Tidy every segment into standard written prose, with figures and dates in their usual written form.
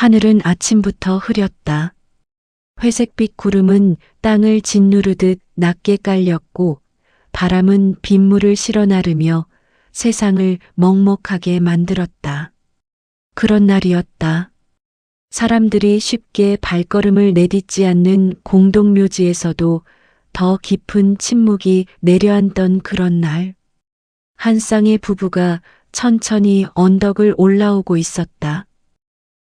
하늘은 아침부터 흐렸다. 회색빛 구름은 땅을 짓누르듯 낮게 깔렸고 바람은 빗물을 실어 나르며 세상을 먹먹하게 만들었다. 그런 날이었다. 사람들이 쉽게 발걸음을 내딛지 않는 공동묘지에서도 더 깊은 침묵이 내려앉던 그런 날. 한 쌍의 부부가 천천히 언덕을 올라오고 있었다.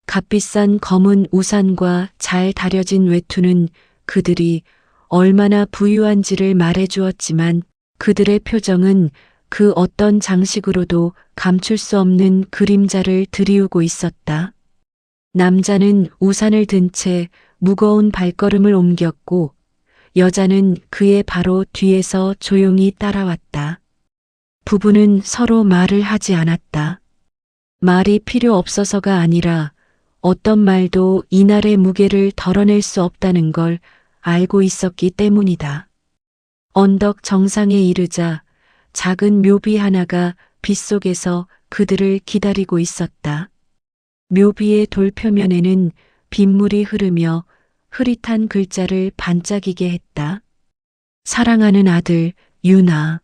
값비싼 검은 우산과 잘 다려진 외투는 그들이 얼마나 부유한지를 말해주었지만 그들의 표정은 그 어떤 장식으로도 감출 수 없는 그림자를 드리우고 있었다. 남자는 우산을 든 채 무거운 발걸음을 옮겼고 여자는 그의 바로 뒤에서 조용히 따라왔다. 부부는 서로 말을 하지 않았다. 말이 필요 없어서가 아니라 어떤 말도 이날의 무게를 덜어낼 수 없다는 걸 알고 있었기 때문이다. 언덕 정상에 이르자 작은 묘비 하나가 빗속에서 그들을 기다리고 있었다. 묘비의 돌표면에는 빗물이 흐르며 흐릿한 글자를 반짝이게 했다. 사랑하는 아들 유나.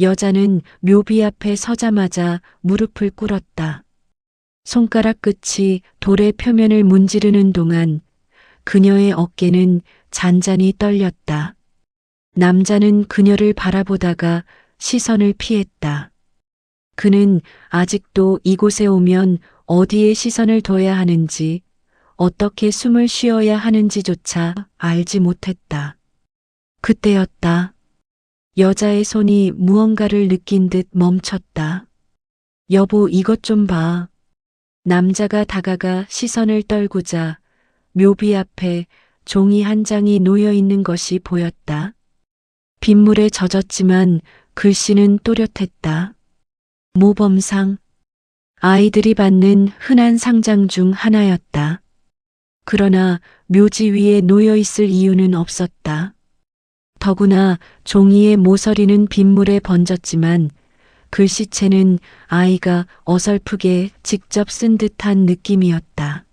여자는 묘비 앞에 서자마자 무릎을 꿇었다. 손가락 끝이 돌의 표면을 문지르는 동안 그녀의 어깨는 잔잔히 떨렸다. 남자는 그녀를 바라보다가 시선을 피했다. 그는 아직도 이곳에 오면 어디에 시선을 둬야 하는지, 어떻게 숨을 쉬어야 하는지조차 알지 못했다. 그때였다. 여자의 손이 무언가를 느낀 듯 멈췄다. 여보, 이것 좀 봐. 남자가 다가가 시선을 떨구자 묘비 앞에 종이 한 장이 놓여 있는 것이 보였다. 빗물에 젖었지만 글씨는 또렷했다. 모범상. 아이들이 받는 흔한 상장 중 하나였다. 그러나 묘지 위에 놓여 있을 이유는 없었다. 더구나 종이의 모서리는 빗물에 번졌지만 글씨체는 아이가 어설프게 직접 쓴 듯한 느낌이었다.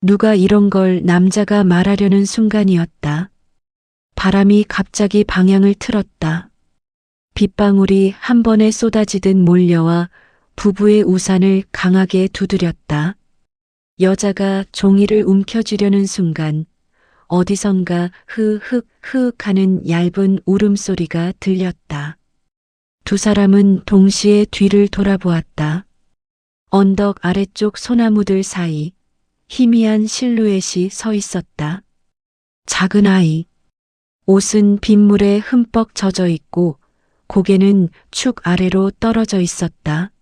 누가 이런 걸 남자가 말하려는 순간이었다. 바람이 갑자기 방향을 틀었다. 빗방울이 한 번에 쏟아지듯 몰려와 부부의 우산을 강하게 두드렸다. 여자가 종이를 움켜쥐려는 순간 어디선가 흐흑 흐흑 하는 얇은 울음소리가 들렸다. 두 사람은 동시에 뒤를 돌아보았다. 언덕 아래쪽 소나무들 사이 희미한 실루엣이 서 있었다. 작은 아이. 옷은 빗물에 흠뻑 젖어 있고 고개는 축 아래로 떨어져 있었다.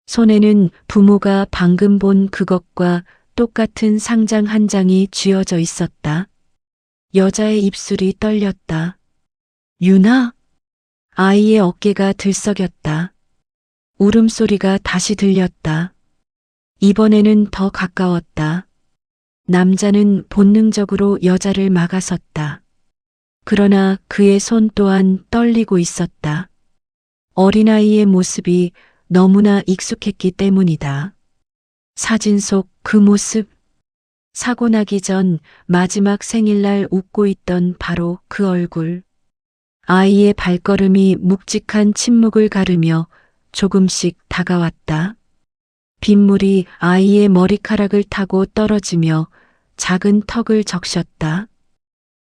손에는 부모가 방금 본 그것과 똑같은 상장 한 장이 쥐어져 있었다. 여자의 입술이 떨렸다. 유나? 아이의 어깨가 들썩였다. 울음소리가 다시 들렸다. 이번에는 더 가까웠다. 남자는 본능적으로 여자를 막아섰다. 그러나 그의 손 또한 떨리고 있었다. 어린아이의 모습이 너무나 익숙했기 때문이다. 사진 속 그 모습. 사고 나기 전 마지막 생일날 웃고 있던 바로 그 얼굴. 아이의 발걸음이 묵직한 침묵을 가르며 조금씩 다가왔다. 빗물이 아이의 머리카락을 타고 떨어지며 작은 턱을 적셨다.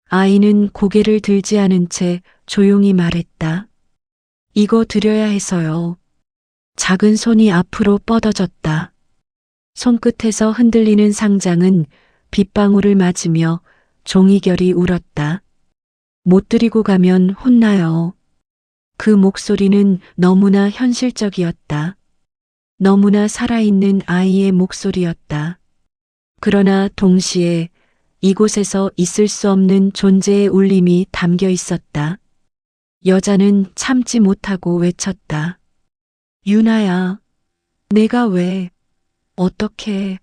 아이는 고개를 들지 않은 채 조용히 말했다. 이거 드려야 해서요. 작은 손이 앞으로 뻗어졌다. 손끝에서 흔들리는 상장은 빗방울을 맞으며 종이결이 울었다. 못 드리고 가면 혼나요. 그 목소리는 너무나 현실적이었다. 너무나 살아있는 아이의 목소리였다. 그러나 동시에 이곳에서 있을 수 없는 존재의 울림이 담겨 있었다. 여자는 참지 못하고 외쳤다. 유나야, 내가 왜, 어떻게.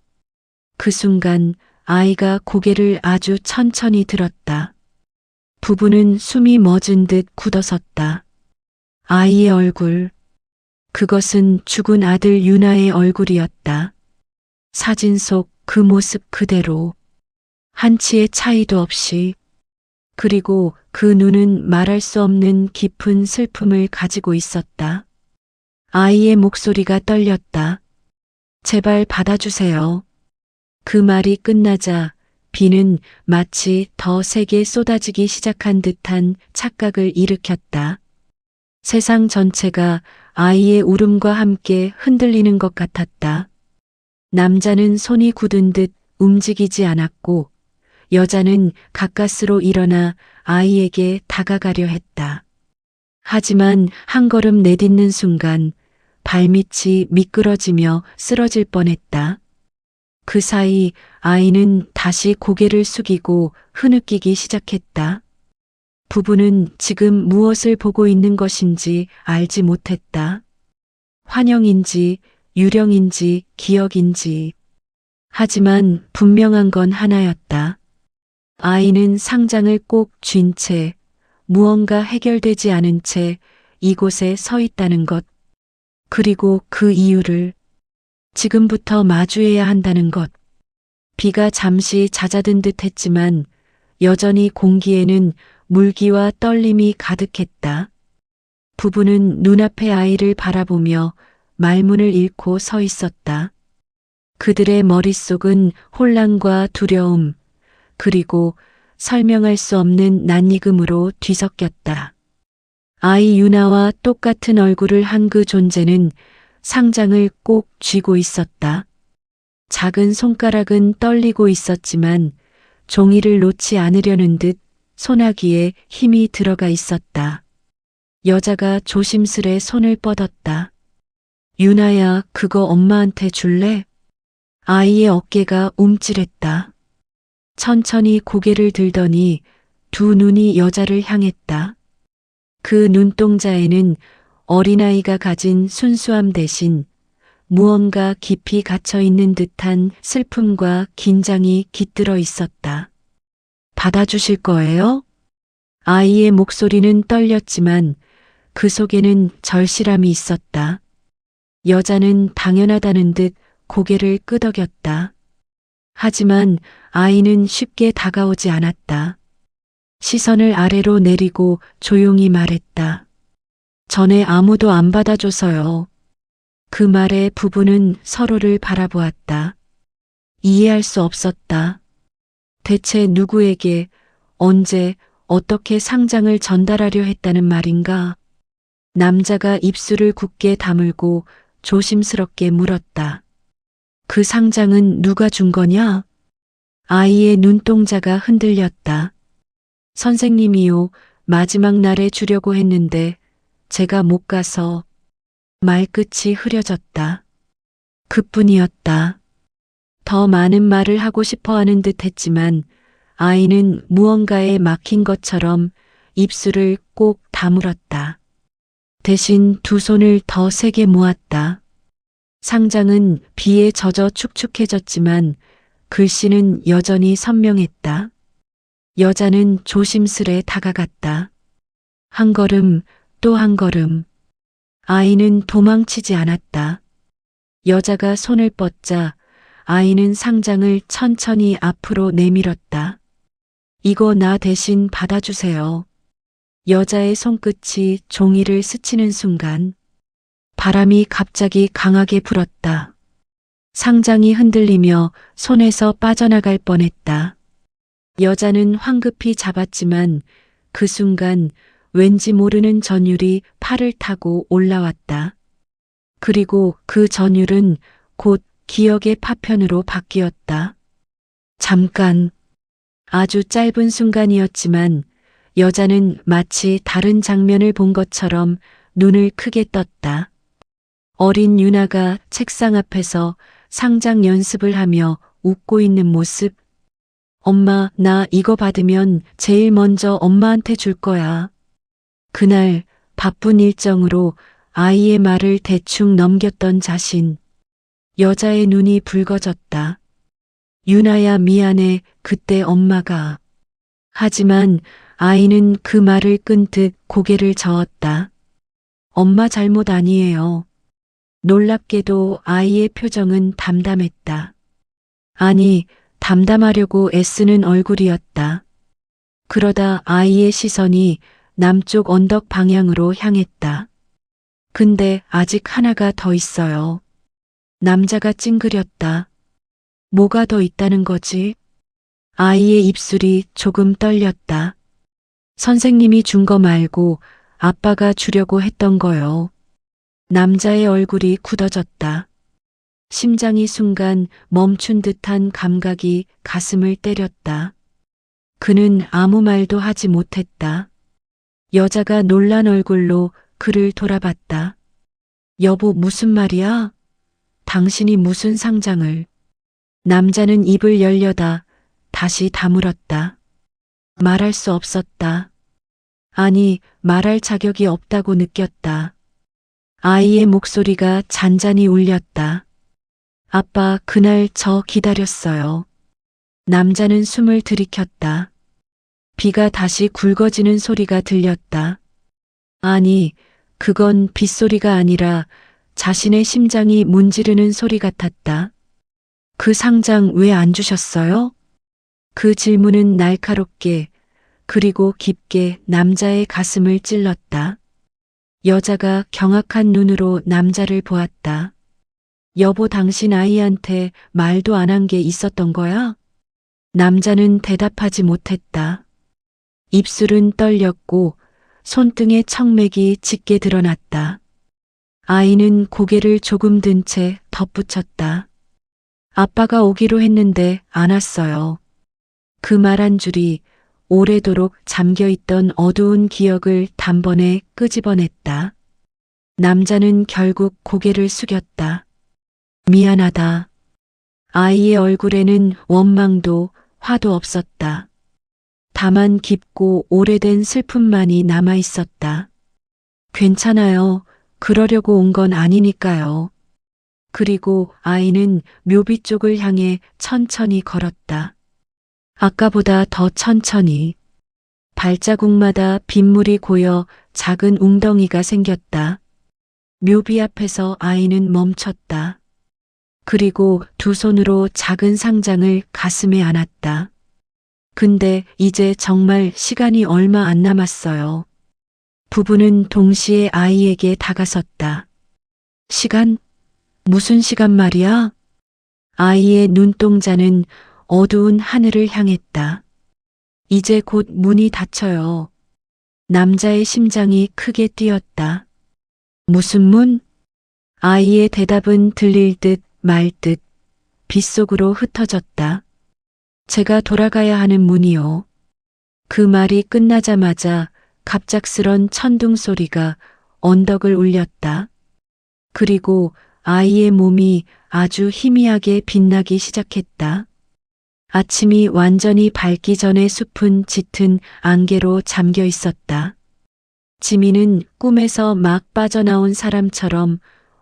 그 순간 아이가 고개를 아주 천천히 들었다. 부부는 숨이 멎은 듯 굳어섰다. 아이의 얼굴. 그것은 죽은 아들 유나의 얼굴이었다. 사진 속 그 모습 그대로. 한치의 차이도 없이. 그리고 그 눈은 말할 수 없는 깊은 슬픔을 가지고 있었다. 아이의 목소리가 떨렸다. 제발 받아주세요. 그 말이 끝나자 비는 마치 더 세게 쏟아지기 시작한 듯한 착각을 일으켰다. 세상 전체가 아이의 울음과 함께 흔들리는 것 같았다. 남자는 손이 굳은 듯 움직이지 않았고 여자는 가까스로 일어나 아이에게 다가가려 했다. 하지만 한 걸음 내딛는 순간 발밑이 미끄러지며 쓰러질 뻔했다. 그 사이 아이는 다시 고개를 숙이고 흐느끼기 시작했다. 부부는 지금 무엇을 보고 있는 것인지 알지 못했다. 환영인지, 유령인지, 기억인지. 하지만 분명한 건 하나였다. 아이는 상장을 꼭 쥔 채, 무언가 해결되지 않은 채 이곳에 서 있다는 것. 그리고 그 이유를 지금부터 마주해야 한다는 것. 비가 잠시 잦아든 듯 했지만 여전히 공기에는 물기와 떨림이 가득했다. 부부는 눈앞의 아이를 바라보며 말문을 잃고 서 있었다. 그들의 머릿속은 혼란과 두려움, 그리고 설명할 수 없는 낯익음으로 뒤섞였다. 아이 유나와 똑같은 얼굴을 한 그 존재는 상장을 꼭 쥐고 있었다. 작은 손가락은 떨리고 있었지만 종이를 놓지 않으려는 듯 소나기에 힘이 들어가 있었다. 여자가 조심스레 손을 뻗었다. 유나야, 그거 엄마한테 줄래? 아이의 어깨가 움찔했다. 천천히 고개를 들더니 두 눈이 여자를 향했다. 그 눈동자에는 어린아이가 가진 순수함 대신 무언가 깊이 갇혀 있는 듯한 슬픔과 긴장이 깃들어 있었다. 받아주실 거예요? 아이의 목소리는 떨렸지만 그 속에는 절실함이 있었다. 여자는 당연하다는 듯 고개를 끄덕였다. 하지만 아이는 쉽게 다가오지 않았다. 시선을 아래로 내리고 조용히 말했다. 전에 아무도 안 받아줘서요. 그 말에 부부는 서로를 바라보았다. 이해할 수 없었다. 대체 누구에게, 언제, 어떻게 상장을 전달하려 했다는 말인가? 남자가 입술을 굳게 다물고 조심스럽게 물었다. 그 상장은 누가 준 거냐? 아이의 눈동자가 흔들렸다. 선생님이요, 마지막 날에 주려고 했는데 제가 못 가서. 말끝이 흐려졌다. 그뿐이었다. 더 많은 말을 하고 싶어 하는 듯 했지만 아이는 무언가에 막힌 것처럼 입술을 꼭 다물었다. 대신 두 손을 더 세게 모았다. 상장은 비에 젖어 축축해졌지만 글씨는 여전히 선명했다. 여자는 조심스레 다가갔다. 한 걸음, 또 한 걸음. 아이는 도망치지 않았다. 여자가 손을 뻗자 아이는 상장을 천천히 앞으로 내밀었다. 이거 나 대신 받아주세요. 여자의 손끝이 종이를 스치는 순간 바람이 갑자기 강하게 불었다. 상장이 흔들리며 손에서 빠져나갈 뻔했다. 여자는 황급히 잡았지만 그 순간 왠지 모르는 전율이 팔을 타고 올라왔다. 그리고 그 전율은 곧 기억의 파편으로 바뀌었다. 잠깐, 아주 짧은 순간이었지만 여자는 마치 다른 장면을 본 것처럼 눈을 크게 떴다. 어린 유나가 책상 앞에서 상장 연습을 하며 웃고 있는 모습. 엄마, 나 이거 받으면 제일 먼저 엄마한테 줄 거야. 그날 바쁜 일정으로 아이의 말을 대충 넘겼던 자신. 여자의 눈이 붉어졌다. 유나야, 미안해. 그때 엄마가. 하지만 아이는 그 말을 끈 듯 고개를 저었다. 엄마 잘못 아니에요. 놀랍게도 아이의 표정은 담담했다. 아니, 담담하려고 애쓰는 얼굴이었다. 그러다 아이의 시선이 남쪽 언덕 방향으로 향했다. 근데 아직 하나가 더 있어요. 남자가 찡그렸다. 뭐가 더 있다는 거지? 아이의 입술이 조금 떨렸다. 선생님이 준 거 말고 아빠가 주려고 했던 거요. 남자의 얼굴이 굳어졌다. 심장이 순간 멈춘 듯한 감각이 가슴을 때렸다. 그는 아무 말도 하지 못했다. 여자가 놀란 얼굴로 그를 돌아봤다. 여보, 무슨 말이야? 당신이 무슨 상장을? 남자는 입을 열려다 다시 다물었다. 말할 수 없었다. 아니, 말할 자격이 없다고 느꼈다. 아이의 목소리가 잔잔히 울렸다. 아빠, 그날 저 기다렸어요. 남자는 숨을 들이켰다. 비가 다시 굵어지는 소리가 들렸다. 아니, 그건 빗소리가 아니라 자신의 심장이 문지르는 소리 같았다. 그 상장 왜 안 주셨어요? 그 질문은 날카롭게 그리고 깊게 남자의 가슴을 찔렀다. 여자가 경악한 눈으로 남자를 보았다. 여보, 당신 아이한테 말도 안 한 게 있었던 거야? 남자는 대답하지 못했다. 입술은 떨렸고 손등의 청맥이 짙게 드러났다. 아이는 고개를 조금 든 채 덧붙였다. 아빠가 오기로 했는데 안 왔어요. 그 말 한 줄이 오래도록 잠겨있던 어두운 기억을 단번에 끄집어냈다. 남자는 결국 고개를 숙였다. 미안하다. 아이의 얼굴에는 원망도 화도 없었다. 다만 깊고 오래된 슬픔만이 남아있었다. 괜찮아요. 그러려고 온 건 아니니까요. 그리고 아이는 묘비 쪽을 향해 천천히 걸었다. 아까보다 더 천천히. 발자국마다 빗물이 고여 작은 웅덩이가 생겼다. 묘비 앞에서 아이는 멈췄다. 그리고 두 손으로 작은 상장을 가슴에 안았다. 근데 이제 정말 시간이 얼마 안 남았어요. 부부는 동시에 아이에게 다가섰다. 시간? 무슨 시간 말이야? 아이의 눈동자는 어두운 하늘을 향했다. 이제 곧 문이 닫혀요. 남자의 심장이 크게 뛰었다. 무슨 문? 아이의 대답은 들릴 듯 말 듯 빗속으로 흩어졌다. 제가 돌아가야 하는 문이요. 그 말이 끝나자마자 갑작스런 천둥 소리가 언덕을 울렸다. 그리고 아이의 몸이 아주 희미하게 빛나기 시작했다. 아침이 완전히 밝기 전에 숲은 짙은 안개로 잠겨 있었다. 지민은 꿈에서 막 빠져나온 사람처럼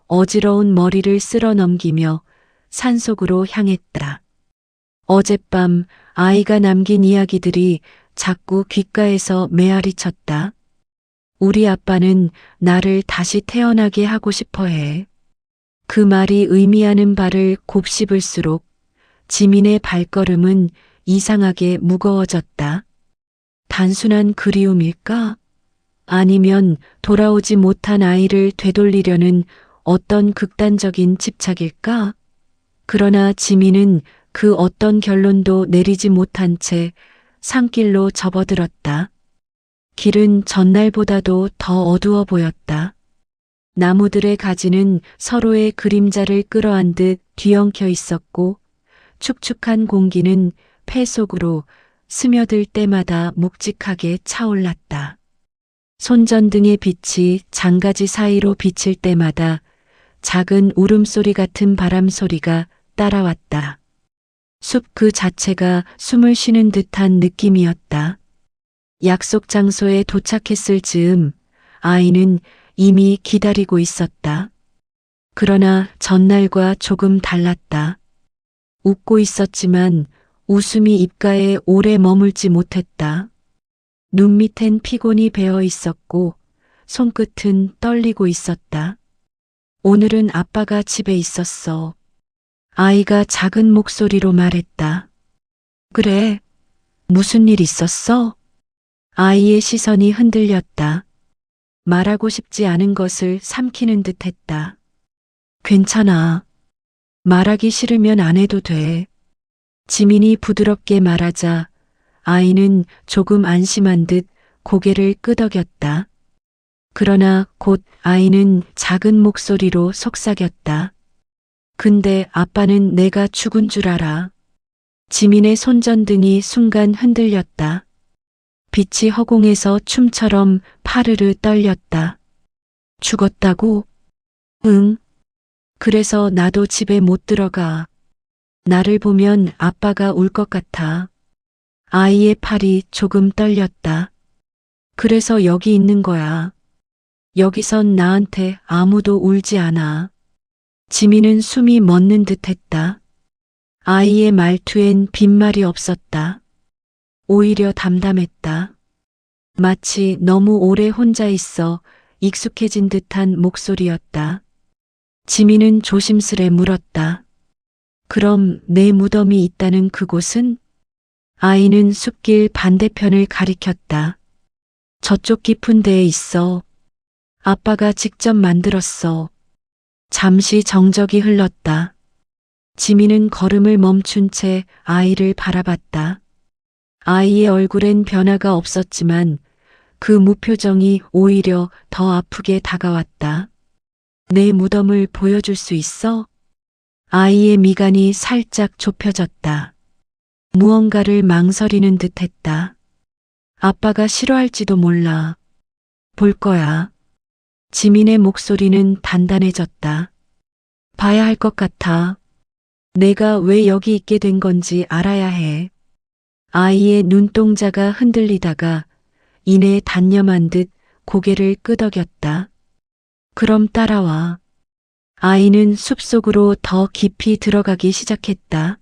어지러운 머리를 쓸어 넘기며 산속으로 향했다. 어젯밤 아이가 남긴 이야기들이 자꾸 귓가에서 메아리 쳤다. 우리 아빠는 나를 다시 태어나게 하고 싶어 해. 그 말이 의미하는 바를 곱씹을수록 지민의 발걸음은 이상하게 무거워졌다. 단순한 그리움일까? 아니면 돌아오지 못한 아이를 되돌리려는 어떤 극단적인 집착일까? 그러나 지민은 그 어떤 결론도 내리지 못한 채 산길로 접어들었다. 길은 전날보다도 더 어두워 보였다. 나무들의 가지는 서로의 그림자를 끌어안듯 뒤엉켜 있었고 축축한 공기는 폐 속으로 스며들 때마다 묵직하게 차올랐다. 손전등의 빛이 장가지 사이로 비칠 때마다 작은 울음소리 같은 바람소리가 따라왔다. 숲 그 자체가 숨을 쉬는 듯한 느낌이었다. 약속 장소에 도착했을 즈음 아이는 이미 기다리고 있었다. 그러나 전날과 조금 달랐다. 웃고 있었지만 웃음이 입가에 오래 머물지 못했다. 눈 밑엔 피곤이 배어 있었고 손끝은 떨리고 있었다. 오늘은 아빠가 집에 있었어. 아이가 작은 목소리로 말했다. 그래, 무슨 일 있었어? 아이의 시선이 흔들렸다. 말하고 싶지 않은 것을 삼키는 듯 했다. 괜찮아. 말하기 싫으면 안 해도 돼. 지민이 부드럽게 말하자 아이는 조금 안심한 듯 고개를 끄덕였다. 그러나 곧 아이는 작은 목소리로 속삭였다. 근데 아빠는 내가 죽은 줄 알아. 지민의 손전등이 순간 흔들렸다. 빛이 허공에서 춤처럼 파르르 떨렸다. 죽었다고? 응. 그래서 나도 집에 못 들어가. 나를 보면 아빠가 울 것 같아. 아이의 팔이 조금 떨렸다. 그래서 여기 있는 거야. 여기선 나한테 아무도 울지 않아. 지민은 숨이 멎는 듯 했다. 아이의 말투엔 빈말이 없었다. 오히려 담담했다. 마치 너무 오래 혼자 있어 익숙해진 듯한 목소리였다. 지민은 조심스레 물었다. 그럼 내 무덤이 있다는 그곳은? 아이는 숲길 반대편을 가리켰다. 저쪽 깊은 데에 있어. 아빠가 직접 만들었어. 잠시 정적이 흘렀다. 지민은 걸음을 멈춘 채 아이를 바라봤다. 아이의 얼굴엔 변화가 없었지만 그 무표정이 오히려 더 아프게 다가왔다. 내 무덤을 보여줄 수 있어? 아이의 미간이 살짝 좁혀졌다. 무언가를 망설이는 듯 했다. 아빠가 싫어할지도 몰라. 볼 거야. 지민의 목소리는 단단해졌다. 봐야 할 것 같아. 내가 왜 여기 있게 된 건지 알아야 해. 아이의 눈동자가 흔들리다가 이내 단념한 듯 고개를 끄덕였다. 그럼 따라와. 아이는 숲속으로 더 깊이 들어가기 시작했다.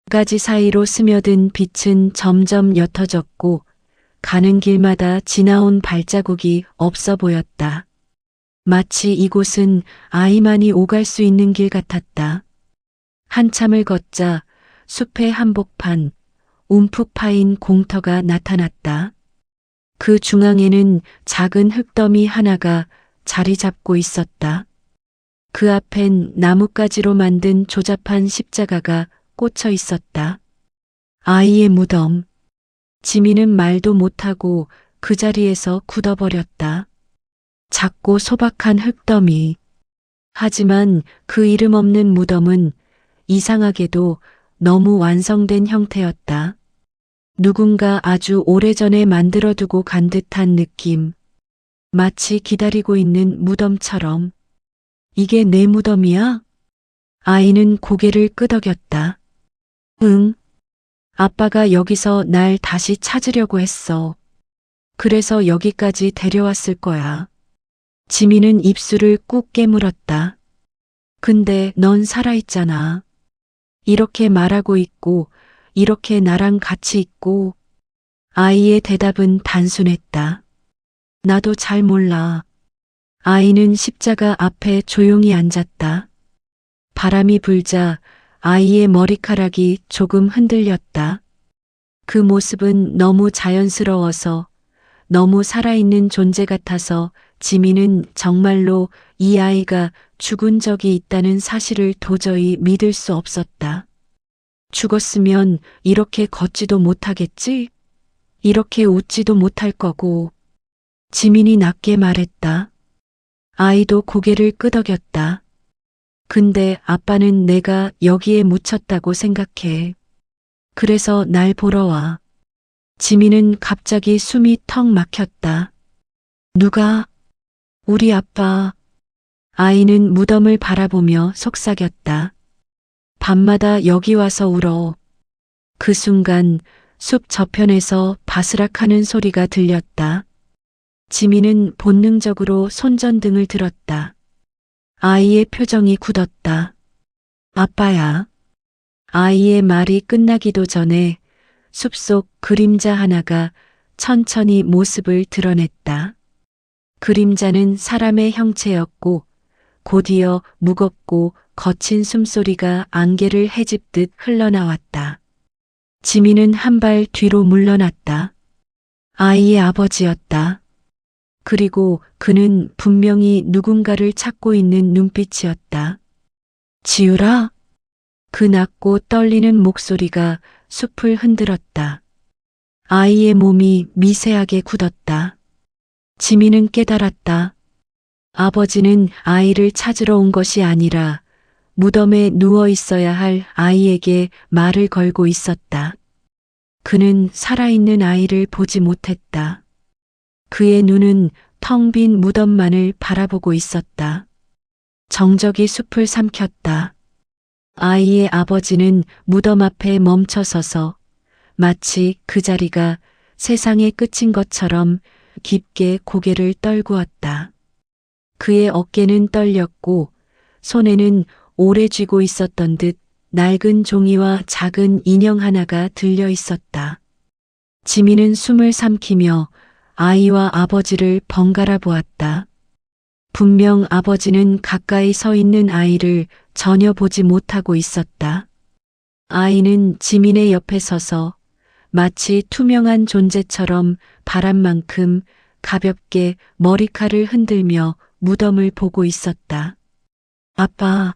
가지 사이로 스며든 빛은 점점 옅어졌고 가는 길마다 지나온 발자국이 없어 보였다. 마치 이곳은 아이만이 오갈 수 있는 길 같았다. 한참을 걷자 숲의 한복판, 움푹 파인 공터가 나타났다. 그 중앙에는 작은 흙더미 하나가 자리 잡고 있었다. 그 앞엔 나뭇가지로 만든 조잡한 십자가가 꽂혀 있었다. 아이의 무덤. 지민은 말도 못하고 그 자리에서 굳어버렸다. 작고 소박한 흙더미. 하지만 그 이름 없는 무덤은 이상하게도 너무 완성된 형태였다. 누군가 아주 오래전에 만들어두고 간 듯한 느낌. 마치 기다리고 있는 무덤처럼. 이게 내 무덤이야? 아이는 고개를 끄덕였다. 응. 아빠가 여기서 날 다시 찾으려고 했어. 그래서 여기까지 데려왔을 거야. 지민은 입술을 꾹 깨물었다. 근데 넌 살아있잖아. 이렇게 말하고 있고, 이렇게 나랑 같이 있고. 아이의 대답은 단순했다. 나도 잘 몰라. 아이는 십자가 앞에 조용히 앉았다. 바람이 불자 아이의 머리카락이 조금 흔들렸다. 그 모습은 너무 자연스러워서, 너무 살아있는 존재 같아서 지민은 정말로 이 아이가 죽은 적이 있다는 사실을 도저히 믿을 수 없었다. 죽었으면 이렇게 걷지도 못하겠지? 이렇게 웃지도 못할 거고. 지민이 낮게 말했다. 아이도 고개를 끄덕였다. 근데 아빠는 내가 여기에 묻혔다고 생각해. 그래서 날 보러 와. 지민은 갑자기 숨이 턱 막혔다. 누가? 우리 아빠. 아이는 무덤을 바라보며 속삭였다. 밤마다 여기 와서 울어. 그 순간 숲 저편에서 바스락하는 소리가 들렸다. 지민은 본능적으로 손전등을 들었다. 아이의 표정이 굳었다. 아빠야. 아이의 말이 끝나기도 전에 숲속 그림자 하나가 천천히 모습을 드러냈다. 그림자는 사람의 형체였고 곧이어 무겁고 거친 숨소리가 안개를 헤집듯 흘러나왔다. 지민은 한 발 뒤로 물러났다. 아이의 아버지였다. 그리고 그는 분명히 누군가를 찾고 있는 눈빛이었다. 지우라? 그 낮고 떨리는 목소리가 숲을 흔들었다. 아이의 몸이 미세하게 굳었다. 지민은 깨달았다. 아버지는 아이를 찾으러 온 것이 아니라 무덤에 누워 있어야 할 아이에게 말을 걸고 있었다. 그는 살아있는 아이를 보지 못했다. 그의 눈은 텅 빈 무덤만을 바라보고 있었다. 정적이 숲을 삼켰다. 아이의 아버지는 무덤 앞에 멈춰서서 마치 그 자리가 세상의 끝인 것처럼 깊게 고개를 떨구었다. 그의 어깨는 떨렸고 손에는 오래 쥐고 있었던 듯 낡은 종이와 작은 인형 하나가 들려 있었다. 지민은 숨을 삼키며 아이와 아버지를 번갈아 보았다. 분명 아버지는 가까이 서 있는 아이를 전혀 보지 못하고 있었다. 아이는 지민의 옆에 서서 마치 투명한 존재처럼 바람만큼 가볍게 머리칼을 흔들며 무덤을 보고 있었다. 아빠.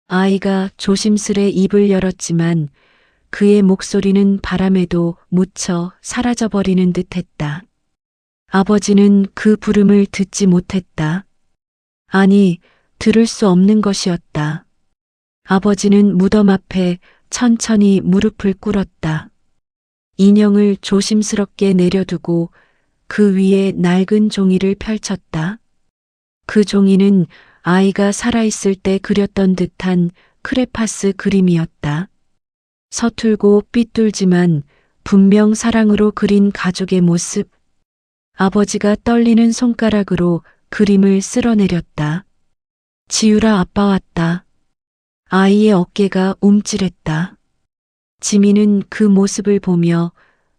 아이가 조심스레 입을 열었지만 그의 목소리는 바람에도 묻혀 사라져버리는 듯했다. 아버지는 그 부름을 듣지 못했다. 아니, 들을 수 없는 것이었다. 아버지는 무덤 앞에 천천히 무릎을 꿇었다. 인형을 조심스럽게 내려두고 그 위에 낡은 종이를 펼쳤다. 그 종이는 아이가 살아있을 때 그렸던 듯한 크레파스 그림이었다. 서툴고 삐뚤지만 분명 사랑으로 그린 가족의 모습. 아버지가 떨리는 손가락으로 그림을 쓸어내렸다. 지우라, 아빠 왔다. 아이의 어깨가 움찔했다. 지민은 그 모습을 보며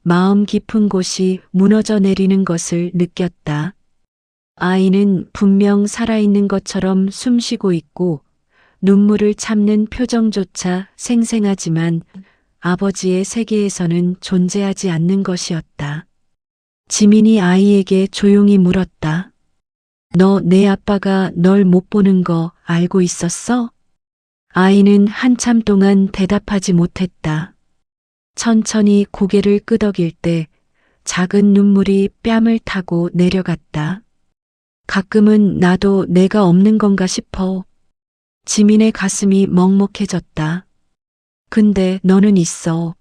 마음 깊은 곳이 무너져 내리는 것을 느꼈다. 아이는 분명 살아있는 것처럼 숨쉬고 있고 눈물을 참는 표정조차 생생하지만 아버지의 세계에서는 존재하지 않는 것이었다. 지민이 아이에게 조용히 물었다. 너 내 아빠가 널 못 보는 거 알고 있었어? 아이는 한참 동안 대답하지 못했다. 천천히 고개를 끄덕일 때 작은 눈물이 뺨을 타고 내려갔다. 가끔은 나도 내가 없는 건가 싶어. 지민의 가슴이 먹먹해졌다. 근데 너는 있어.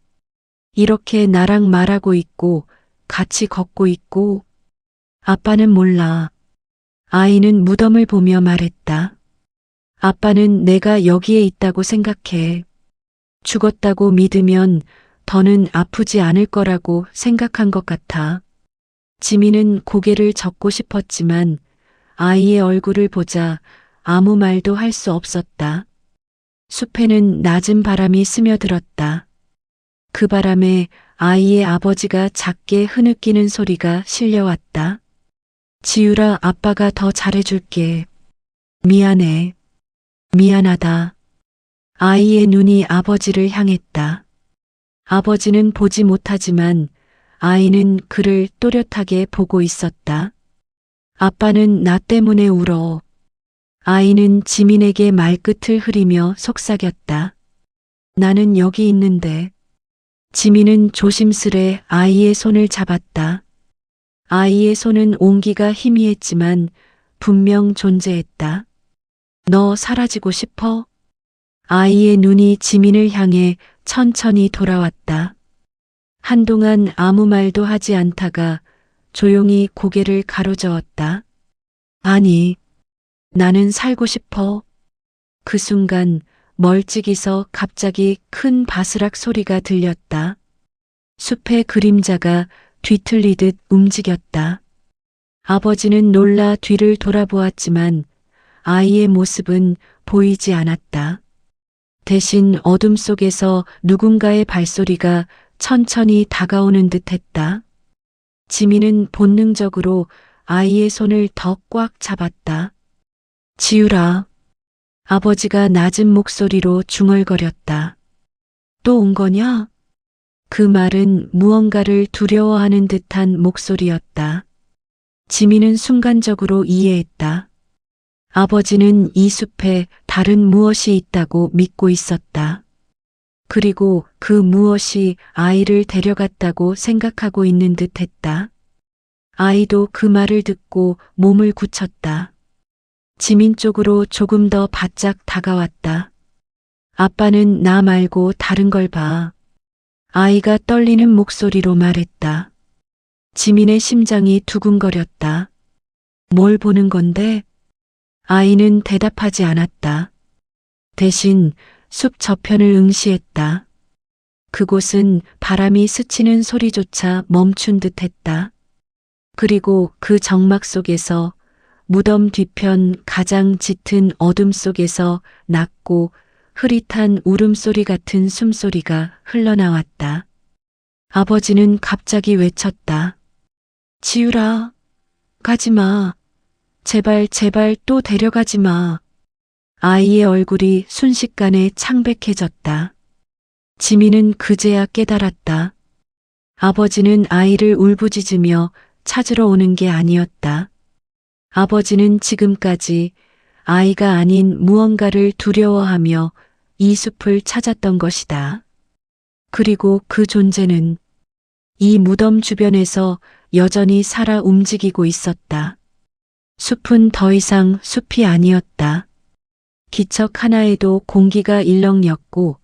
이렇게 나랑 말하고 있고 같이 걷고 있고. 아빠는 몰라. 아이는 무덤을 보며 말했다. 아빠는 내가 여기에 있다고 생각해. 죽었다고 믿으면 더는 아프지 않을 거라고 생각한 것 같아. 지민은 고개를 젓고 싶었지만 아이의 얼굴을 보자 아무 말도 할 수 없었다. 숲에는 낮은 바람이 스며들었다. 그 바람에 아이의 아버지가 작게 흐느끼는 소리가 실려왔다. 지우라, 아빠가 더 잘해줄게. 미안해. 미안하다. 아이의 눈이 아버지를 향했다. 아버지는 보지 못하지만 아이는 그를 또렷하게 보고 있었다. 아빠는 나 때문에 울어. 아이는 지민에게 말끝을 흐리며 속삭였다. 나는 여기 있는데. 지민은 조심스레 아이의 손을 잡았다. 아이의 손은 온기가 희미했지만 분명 존재했다. 너 사라지고 싶어? 아이의 눈이 지민을 향해 천천히 돌아왔다. 한동안 아무 말도 하지 않다가 조용히 고개를 가로저었다. 아니, 나는 살고 싶어. 그 순간 멀찍이서 갑자기 큰 바스락 소리가 들렸다. 숲의 그림자가 뒤틀리듯 움직였다. 아버지는 놀라 뒤를 돌아보았지만 아이의 모습은 보이지 않았다. 대신 어둠 속에서 누군가의 발소리가 천천히 다가오는 듯했다. 지민은 본능적으로 아이의 손을 더 꽉 잡았다. 지우라. 아버지가 낮은 목소리로 중얼거렸다. 또 온 거냐? 그 말은 무언가를 두려워하는 듯한 목소리였다. 지민은 순간적으로 이해했다. 아버지는 이 숲에 다른 무엇이 있다고 믿고 있었다. 그리고 그 무엇이 아이를 데려갔다고 생각하고 있는 듯 했다. 아이도 그 말을 듣고 몸을 굳혔다. 지민 쪽으로 조금 더 바짝 다가왔다. 아빠는 나 말고 다른 걸 봐. 아이가 떨리는 목소리로 말했다. 지민의 심장이 두근거렸다. 뭘 보는 건데? 아이는 대답하지 않았다. 대신 숲 저편을 응시했다. 그곳은 바람이 스치는 소리조차 멈춘 듯 했다. 그리고 그 정막 속에서 무덤 뒤편 가장 짙은 어둠 속에서 낮고 흐릿한 울음소리 같은 숨소리가 흘러나왔다. 아버지는 갑자기 외쳤다. 지율아, 가지마. 제발 제발 또 데려가지 마. 아이의 얼굴이 순식간에 창백해졌다. 지민은 그제야 깨달았다. 아버지는 아이를 울부짖으며 찾으러 오는 게 아니었다. 아버지는 지금까지 아이가 아닌 무언가를 두려워하며 이 숲을 찾았던 것이다. 그리고 그 존재는 이 무덤 주변에서 여전히 살아 움직이고 있었다. 숲은 더 이상 숲이 아니었다. 기척 하나에도 공기가 일렁였고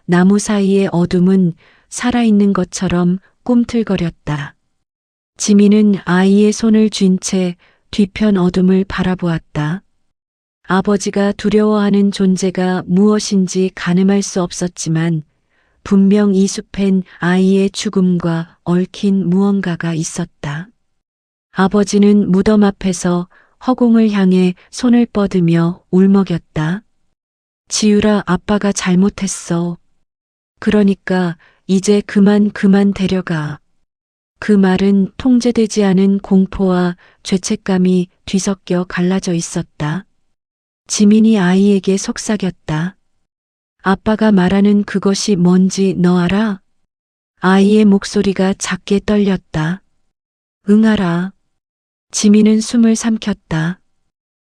나무 사이의 어둠은 살아있는 것처럼 꿈틀거렸다. 지민은 아이의 손을 쥔 채 뒤편 어둠을 바라보았다. 아버지가 두려워하는 존재가 무엇인지 가늠할 수 없었지만 분명 이 숲엔 아이의 죽음과 얽힌 무언가가 있었다. 아버지는 무덤 앞에서 허공을 향해 손을 뻗으며 울먹였다. 지율아, 아빠가 잘못했어. 그러니까 이제 그만 데려가. 그 말은 통제되지 않은 공포와 죄책감이 뒤섞여 갈라져 있었다. 지민이 아이에게 속삭였다. 아빠가 말하는 그것이 뭔지 너 알아? 아이의 목소리가 작게 떨렸다. 응, 알아. 지민은 숨을 삼켰다.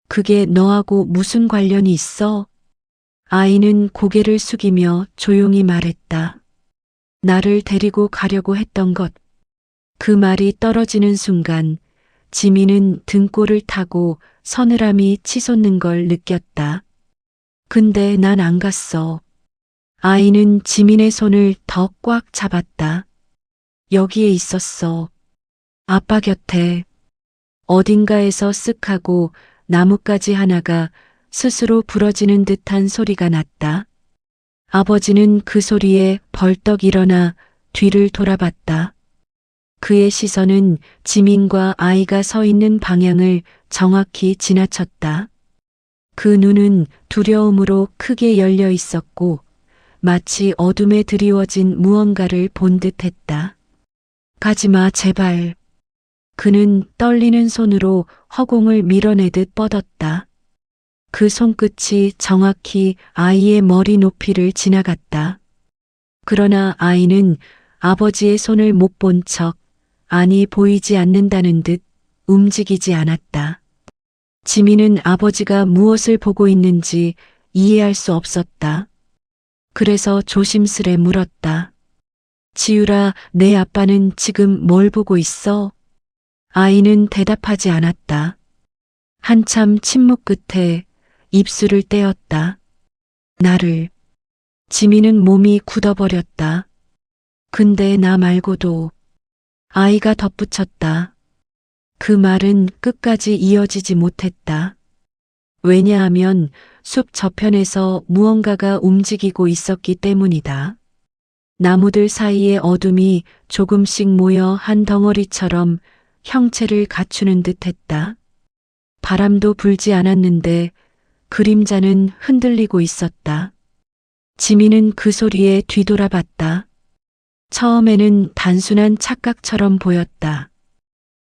그게 너하고 무슨 관련이 있어? 아이는 고개를 숙이며 조용히 말했다. 나를 데리고 가려고 했던 것. 그 말이 떨어지는 순간 지민은 등골을 타고 서늘함이 치솟는 걸 느꼈다. 근데 난 안 갔어. 아이는 지민의 손을 더 꽉 잡았다. 여기에 있었어. 아빠 곁에. 어딘가에서 쓱 하고 나뭇가지 하나가 스스로 부러지는 듯한 소리가 났다. 아버지는 그 소리에 벌떡 일어나 뒤를 돌아봤다. 그의 시선은 지민과 아이가 서 있는 방향을 정확히 지나쳤다. 그 눈은 두려움으로 크게 열려 있었고 마치 어둠에 드리워진 무언가를 본 듯했다. 가지마, 제발. 그는 떨리는 손으로 허공을 밀어내듯 뻗었다. 그 손끝이 정확히 아이의 머리 높이를 지나갔다. 그러나 아이는 아버지의 손을 못 본 척, 아니 보이지 않는다는 듯 움직이지 않았다. 지민은 아버지가 무엇을 보고 있는지 이해할 수 없었다. 그래서 조심스레 물었다. 지율아, 내 아빠는 지금 뭘 보고 있어? 아이는 대답하지 않았다. 한참 침묵 끝에 입술을 떼었다. 나를. 지민은 몸이 굳어버렸다. 근데 나 말고도. 아이가 덧붙였다. 그 말은 끝까지 이어지지 못했다. 왜냐하면 숲 저편에서 무언가가 움직이고 있었기 때문이다. 나무들 사이의 어둠이 조금씩 모여 한 덩어리처럼 형체를 갖추는 듯했다. 바람도 불지 않았는데 그림자는 흔들리고 있었다. 지민은 그 소리에 뒤돌아봤다. 처음에는 단순한 착각처럼 보였다.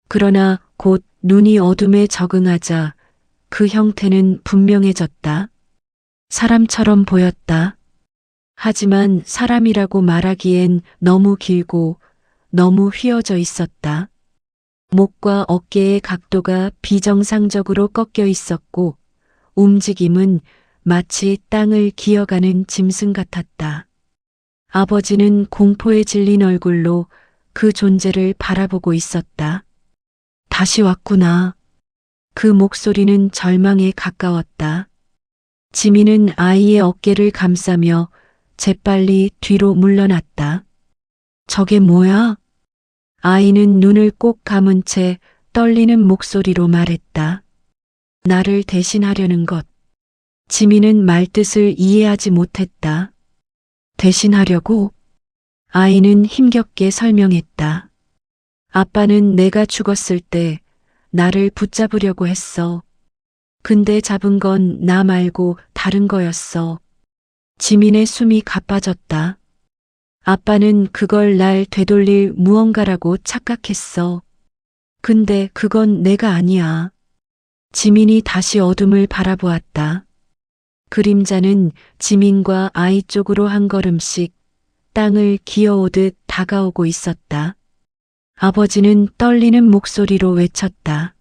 그러나 곧 눈이 어둠에 적응하자 그 형태는 분명해졌다. 사람처럼 보였다. 하지만 사람이라고 말하기엔 너무 길고 너무 휘어져 있었다. 목과 어깨의 각도가 비정상적으로 꺾여 있었고 움직임은 마치 땅을 기어가는 짐승 같았다. 아버지는 공포에 질린 얼굴로 그 존재를 바라보고 있었다. 다시 왔구나. 그 목소리는 절망에 가까웠다. 지민은 아이의 어깨를 감싸며 재빨리 뒤로 물러났다. 저게 뭐야? 아이는 눈을 꼭 감은 채 떨리는 목소리로 말했다. 나를 대신하려는 것. 지민은 말뜻을 이해하지 못했다. 대신하려고? 아이는 힘겹게 설명했다. 아빠는 내가 죽었을 때 나를 붙잡으려고 했어. 근데 잡은 건 나 말고 다른 거였어. 지민의 숨이 가빠졌다. 아빠는 그걸 날 되돌릴 무언가라고 착각했어. 근데 그건 내가 아니야. 지민이 다시 어둠을 바라보았다. 그림자는 지민과 아이 쪽으로 한 걸음씩 땅을 기어오듯 다가오고 있었다. 아버지는 떨리는 목소리로 외쳤다.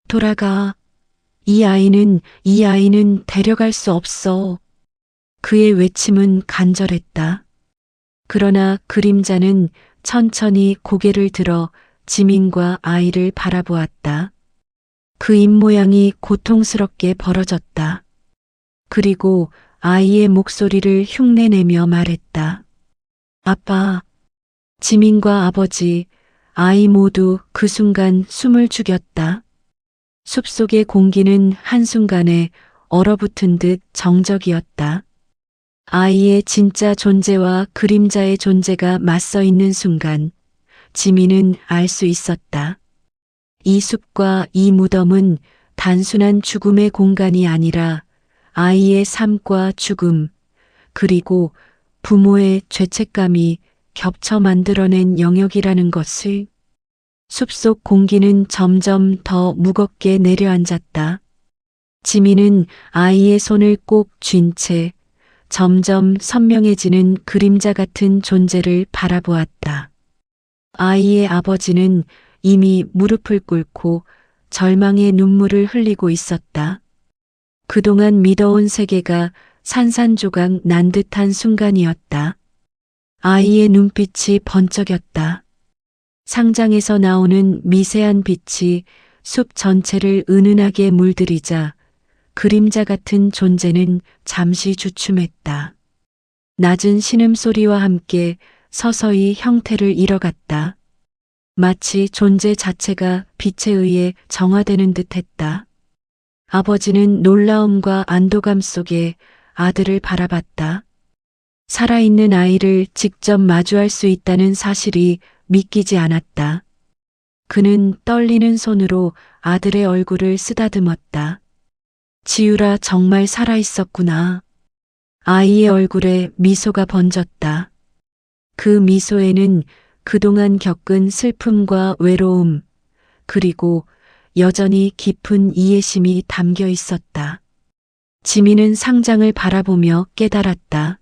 돌아가. 이 아이는 데려갈 수 없어. 그의 외침은 간절했다. 그러나 그림자는 천천히 고개를 들어 지민과 아이를 바라보았다. 그 입모양이 고통스럽게 벌어졌다. 그리고 아이의 목소리를 흉내내며 말했다. 아빠. 지민과 아버지, 아이 모두 그 순간 숨을 죽였다. 숲속의 공기는 한순간에 얼어붙은 듯 정적이었다. 아이의 진짜 존재와 그림자의 존재가 맞서 있는 순간 지민은 알 수 있었다. 이 숲과 이 무덤은 단순한 죽음의 공간이 아니라 아이의 삶과 죽음, 그리고 부모의 죄책감이 겹쳐 만들어낸 영역이라는 것을. 숲속 공기는 점점 더 무겁게 내려앉았다. 지민은 아이의 손을 꼭 쥔 채 점점 선명해지는 그림자 같은 존재를 바라보았다. 아이의 아버지는 이미 무릎을 꿇고 절망의 눈물을 흘리고 있었다. 그동안 믿어온 세계가 산산조각 난 듯한 순간이었다. 아이의 눈빛이 번쩍였다. 상장에서 나오는 미세한 빛이 숲 전체를 은은하게 물들이자 그림자 같은 존재는 잠시 주춤했다. 낮은 신음소리와 함께 서서히 형태를 잃어갔다. 마치 존재 자체가 빛에 의해 정화되는 듯했다. 아버지는 놀라움과 안도감 속에 아들을 바라봤다. 살아있는 아이를 직접 마주할 수 있다는 사실이 믿기지 않았다. 그는 떨리는 손으로 아들의 얼굴을 쓰다듬었다. 지유라 정말 살아있었구나. 아이의 얼굴에 미소가 번졌다. 그 미소에는 그동안 겪은 슬픔과 외로움, 그리고 여전히 깊은 이해심이 담겨 있었다. 지민은 상장을 바라보며 깨달았다.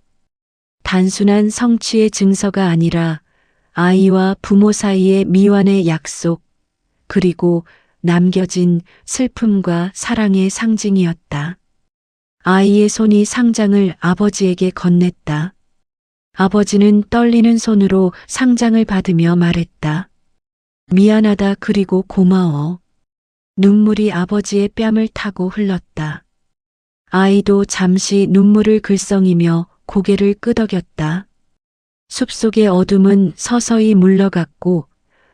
단순한 성취의 증서가 아니라 아이와 부모 사이의 미완의 약속, 그리고 남겨진 슬픔과 사랑의 상징이었다. 아이의 손이 상장을 아버지에게 건넸다. 아버지는 떨리는 손으로 상장을 받으며 말했다. 미안하다 그리고 고마워. 눈물이 아버지의 뺨을 타고 흘렀다. 아이도 잠시 눈물을 글썽이며 고개를 끄덕였다. 숲속의 어둠은 서서히 물러갔고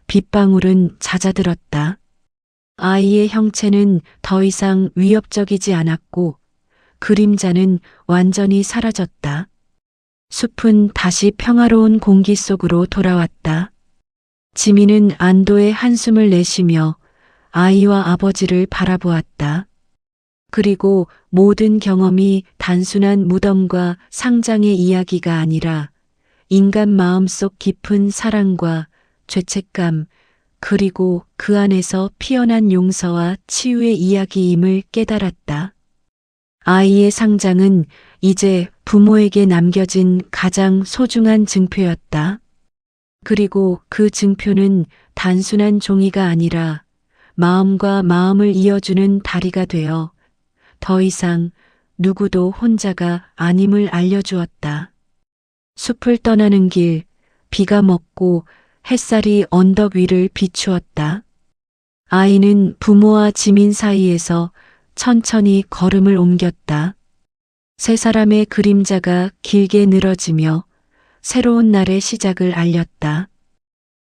빗방울은 잦아들었다. 아이의 형체는 더 이상 위협적이지 않았고 그림자는 완전히 사라졌다. 숲은 다시 평화로운 공기 속으로 돌아왔다. 지민은 안도의 한숨을 내쉬며 아이와 아버지를 바라보았다. 그리고 모든 경험이 단순한 무덤과 상장의 이야기가 아니라 인간 마음속 깊은 사랑과 죄책감, 그리고 그 안에서 피어난 용서와 치유의 이야기임을 깨달았다. 아이의 상장은 이제 부모에게 남겨진 가장 소중한 증표였다. 그리고 그 증표는 단순한 종이가 아니라 마음과 마음을 이어주는 다리가 되어 더 이상 누구도 혼자가 아님을 알려주었다. 숲을 떠나는 길, 비가 먹고 햇살이 언덕 위를 비추었다. 아이는 부모와 지민 사이에서 천천히 걸음을 옮겼다. 세 사람의 그림자가 길게 늘어지며 새로운 날의 시작을 알렸다.